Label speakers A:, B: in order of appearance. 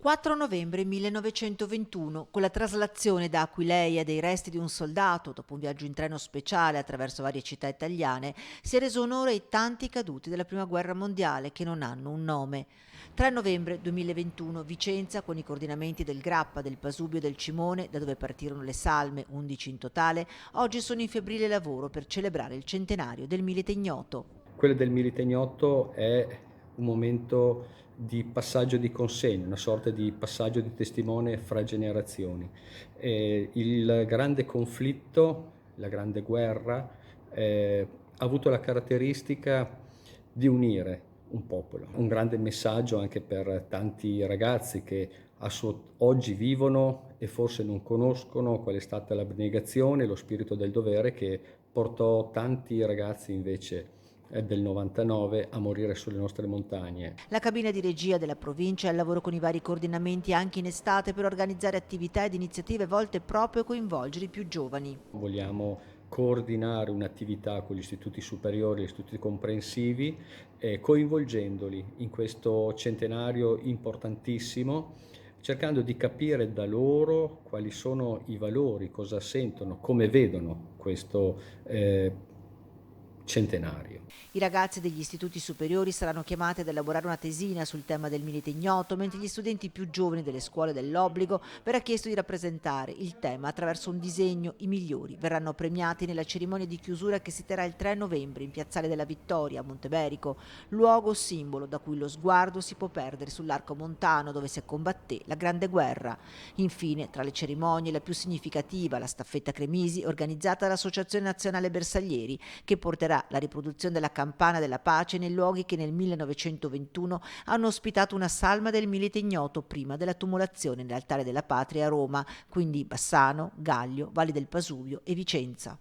A: 4 novembre 1921, con la traslazione da Aquileia dei resti di un soldato, dopo un viaggio in treno speciale attraverso varie città italiane, si è reso onore ai tanti caduti della Prima Guerra Mondiale che non hanno un nome. 3 novembre 2021, Vicenza, con i coordinamenti del Grappa, del Pasubio e del Cimone, da dove partirono le salme, 11 in totale, oggi sono in febbrile lavoro per celebrare il centenario del Milite Ignoto.
B: Quello del Milite Ignoto è un momento di passaggio di consegna, una sorta di passaggio di testimone fra generazioni. Il grande conflitto, la grande guerra, ha avuto la caratteristica di unire un popolo. Un grande messaggio anche per tanti ragazzi che oggi vivono e forse non conoscono qual è stata l'abnegazione e lo spirito del dovere che portò tanti ragazzi invece del 99 a morire sulle nostre montagne.
A: La cabina di regia della provincia è al lavoro con i vari coordinamenti anche in estate per organizzare attività ed iniziative volte proprio a coinvolgere i più giovani.
B: Vogliamo coordinare un'attività con gli istituti superiori e gli istituti comprensivi, coinvolgendoli in questo centenario importantissimo, cercando di capire da loro quali sono i valori, cosa sentono, come vedono questo centenario.
A: I ragazzi degli istituti superiori saranno chiamati ad elaborare una tesina sul tema del Milite Ignoto, mentre gli studenti più giovani delle scuole dell'obbligo verrà chiesto di rappresentare il tema attraverso un disegno. I migliori verranno premiati nella cerimonia di chiusura che si terrà il 3 novembre in Piazzale della Vittoria a Monteberico, luogo simbolo da cui lo sguardo si può perdere sull'arco montano dove si combatté la Grande Guerra. Infine, tra le cerimonie la più significativa, la staffetta Cremisi, organizzata dall'Associazione Nazionale Bersaglieri, che porterà la riproduzione della campana della pace nei luoghi che nel 1921 hanno ospitato una salma del Milite Ignoto prima della tumulazione nell'altare della patria a Roma, quindi Bassano, Gaglio, Valli del Pasuvio e Vicenza.